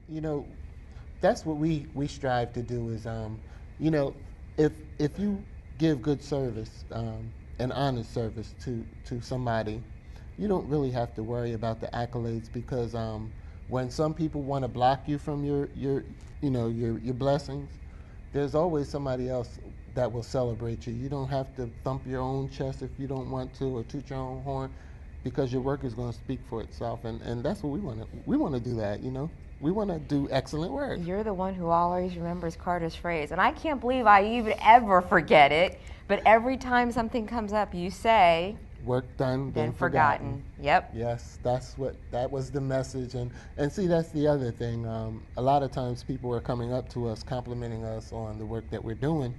and that's what we strive to do is, you know, if you give good service, and honest service to somebody, you don't really have to worry about the accolades because when some people want to block you from your blessings, there's always somebody else that will celebrate you. You don't have to thump your own chest if you don't want to or toot your own horn because your work is going to speak for itself, and that's what we want to. We want to do that, We want to do excellent work. You're the one who always remembers Carter's phrase, and I can't believe I even ever forget it, but every time something comes up, you say, work done, then forgotten. Yep. Yes, that was the message, and see, that's the other thing. A lot of times people are coming up to us, complimenting us on the work that we're doing,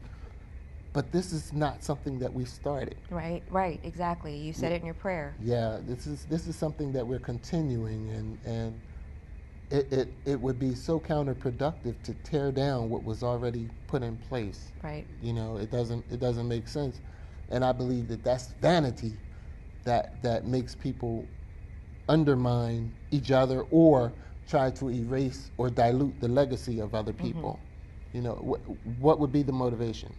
but this is not something that we started. Right, exactly. You said it in your prayer. Yeah, this is something that we're continuing, and it would be so counterproductive to tear down what was already put in place. Right. It doesn't make sense, and I believe that that's vanity that makes people undermine each other or try to erase or dilute the legacy of other people. What would be the motivation?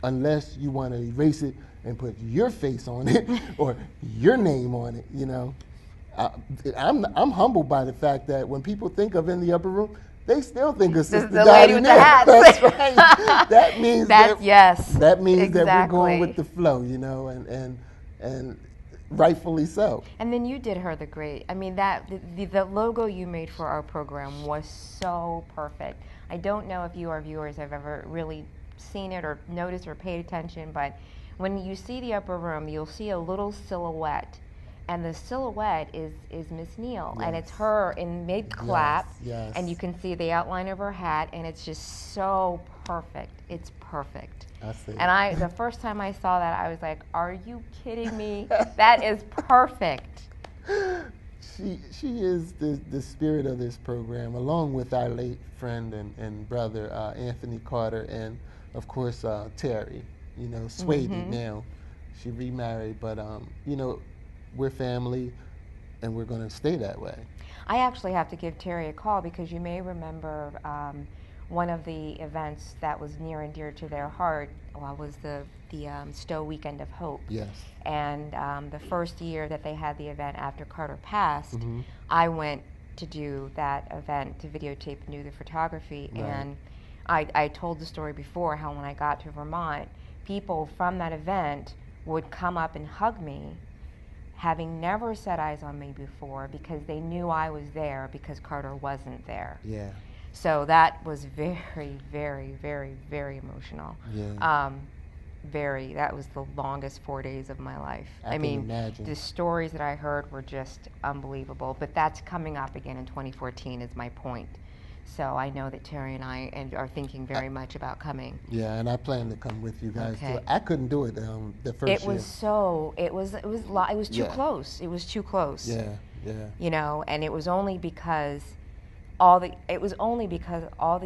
Unless you want to erase it and put your face on it or your name on it, I'm humbled by the fact that when people think of In the Upper Room, they still think of Sister the lady with the hats. That's right. That means that means exactly. that we're going with the flow, and rightfully so. And then you did her the great. I mean, the logo you made for our program was so perfect. I don't know if you, our viewers, have ever really seen it or noticed or paid attention, but when you see the Upper Room, you'll see a little silhouette, and the silhouette is Miss Neal, and it's her in mid-clap, yes. And you can see the outline of her hat, and it's just so perfect. It's perfect. I see. And the first time I saw that, I was like, "Are you kidding me? That is perfect." She is the spirit of this program, along with our late friend and brother Anthony Carter, and of course Terry. Swady now. She remarried, but we're family, and we're going to stay that way. I actually have to give Terry a call because you may remember one of the events that was near and dear to their heart was the Stowe Weekend of Hope. Yes. And the first year that they had the event after Carter passed, I went to do that event to videotape and do the photography. Right. And I told the story before how when I got to Vermont, people from that event would come up and hug me, having never set eyes on me before, because they knew I was there because Carter wasn't there. Yeah. So that was very, very, very, very emotional. Yeah. That was the longest 4 days of my life. I mean, imagine. The stories that I heard were just unbelievable, but that's coming up again in 2014 is my point. So I know that Terry and I are thinking very much about coming. Yeah, and I plan to come with you guys Okay. too. I couldn't do it the first year. It was too close. It was too close. Yeah. And it was only because all the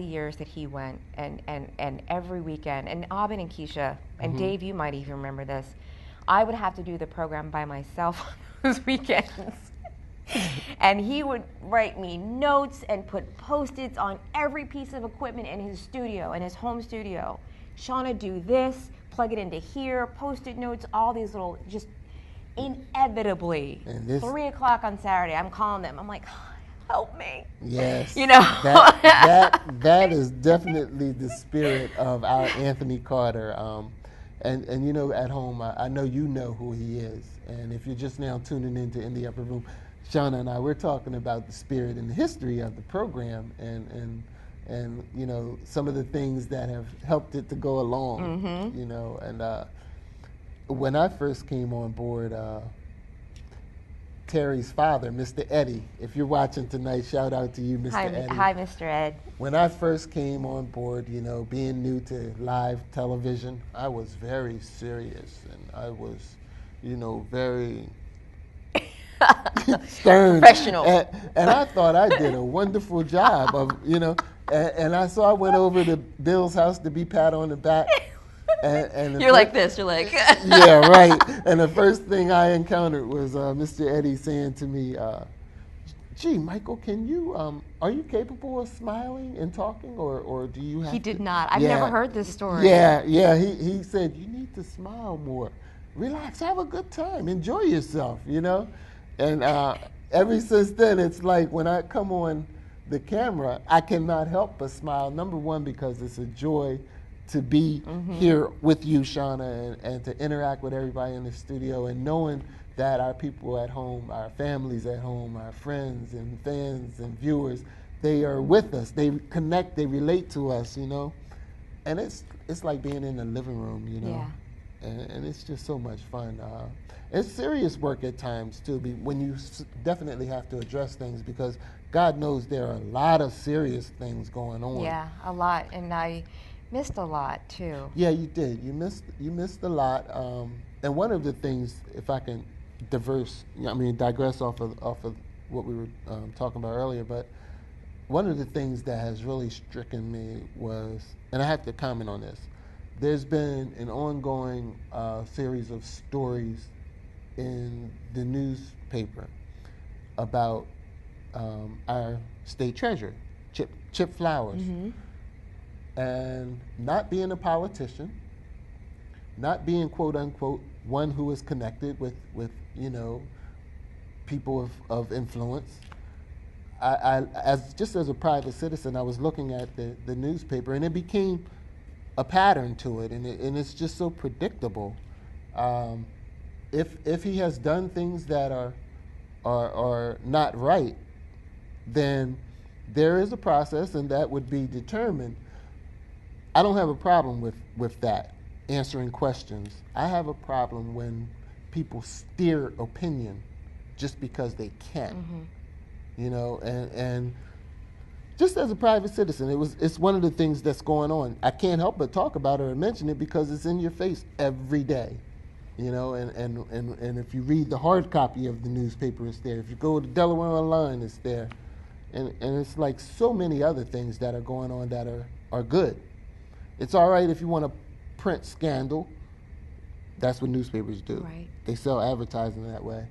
years that he went and every weekend, and Abin and Keisha and Dave, you might even remember this, I would have to do the program by myself on those weekends. And he would write me notes and put Post-its on every piece of equipment in his studio, in his home studio. Shauna, do this, plug it into here, Post-it notes, all these little, just inevitably. 3 o'clock on Saturday, I'm calling them. I'm like, help me. Yes. That is definitely the spirit of our Anthony Carter. And at home, I know you know who he is. And if you're just now tuning into In the Upper Room, Shauna and I, we're talking about the spirit and the history of the program and some of the things that have helped it to go along, and when I first came on board, Terry's father, Mr. Eddie, if you're watching tonight, shout out to you, Mr. Eddie. Hi, Mr. Ed. When I first came on board, being new to live television, I was very serious, and I was, very stern, professional, and I thought I did a wonderful job of, and I went over to Bill's house to be pat on the back, and you're like this, you're like, yeah, right. And the first thing I encountered was Mr. Eddie saying to me, gee, Michael, can you, are you capable of smiling and talking, or do you have He to? did not. I've Yeah, never heard this story. yeah. He said, you need to smile more. Relax, have a good time, enjoy yourself, you know? And ever since then, it's like when I come on the camera, I cannot help but smile. Number one, because it's a joy to be here with you, Shauna, and to interact with everybody in the studio, and knowing that our people at home, our families at home, our friends and fans and viewers, they are with us. They connect, they relate to us, you know. And it's like being in the living room, you know. Yeah. And it's just so much fun. It's serious work at times too, when you definitely have to address things, because God knows there are a lot of serious things going on. Yeah, a lot, and I missed a lot too. Yeah, you did. You missed a lot. And one of the things, if I can digress off of what we were talking about earlier, but one of the things that has really stricken me was, and I have to comment on this. There's been an ongoing series of stories in the newspaper about our state treasurer, Chip Flowers, and not being a politician, not being quote unquote one who is connected with you know, people of influence. As a private citizen, I was looking at the newspaper, and it became a pattern to it, and it's just so predictable. If he has done things that are not right, then there is a process, and that would be determined. I don't have a problem with that, answering questions. I have a problem when people steer opinion just because they can. You know, and just as a private citizen, it's one of the things that's going on. I can't help but talk about it or mention it because it's in your face every day. You know, and if you read the hard copy of the newspaper, it's there. If you go to Delaware Online, it's there. And it's like so many other things that are going on that are good. It's all right if you want to print scandal. That's what newspapers do. Right. They sell advertising that way.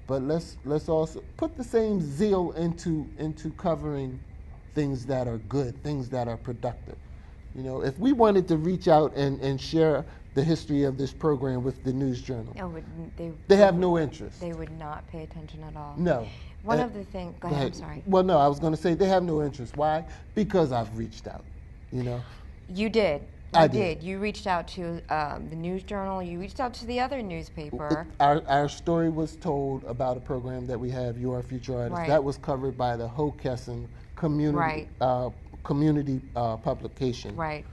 But let's also put the same zeal into covering things that are good, things that are productive. You know, if we wanted to reach out and share the history of this program with the News Journal, they have no interest. They would not pay attention at all. No. One of the things. Go ahead. I'm sorry. Well, no, I was going to say they have no interest. Why? Because I've reached out. You know. You did. I did. You reached out to the News Journal. You reached out to the other newspaper. Our story was told about a program that we have, You Are Future Artists. Right. That was covered by the Hockessin community community publication. Right.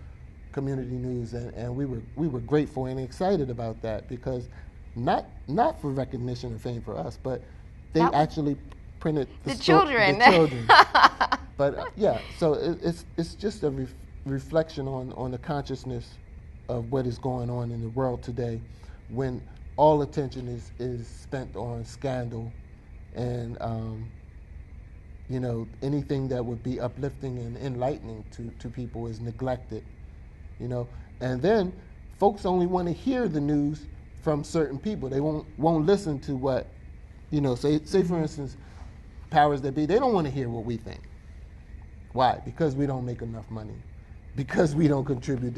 Community News, and we were grateful and excited about that, because not for recognition or fame for us, but they actually printed the children. The children. But yeah, so it's just a reflection on the consciousness of what is going on in the world today, when all attention is spent on scandal, and you know, anything that would be uplifting and enlightening to people is neglected. You know, and then folks only want to hear the news from certain people. They won't listen to what, you know, say for instance, powers that be. They don't want to hear what we think. Why? Because we don't make enough money, because we don't contribute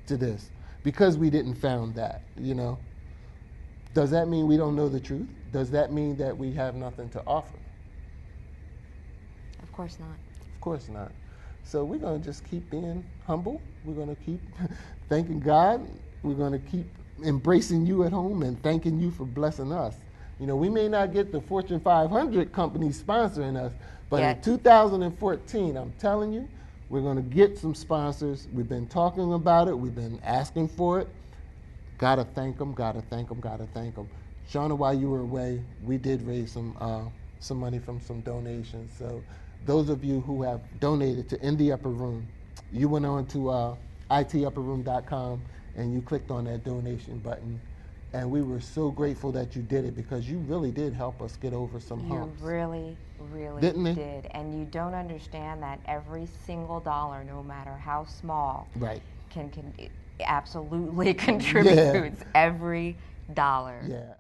to this, because we didn't found that. You know, does that mean we don't know the truth? Does that mean that we have nothing to offer? Of course not. Of course not. So we're going to just keep being humble. We're going to keep thanking God. We're going to keep embracing you at home and thanking you for blessing us. You know, we may not get the Fortune 500 companies sponsoring us, but in 2014, I'm telling you, we're going to get some sponsors. We've been talking about it. We've been asking for it. Got to thank them, got to thank them, got to thank them. Shauna, while you were away, we did raise some money from some donations. So those of you who have donated to In the Upper Room, you went on to itupperroom.com and you clicked on that donation button. And we were so grateful that you did it, because you really did help us get over some humps. You really, really did. And you don't understand that every single dollar, no matter how small, can absolutely contributes every dollar. Yeah.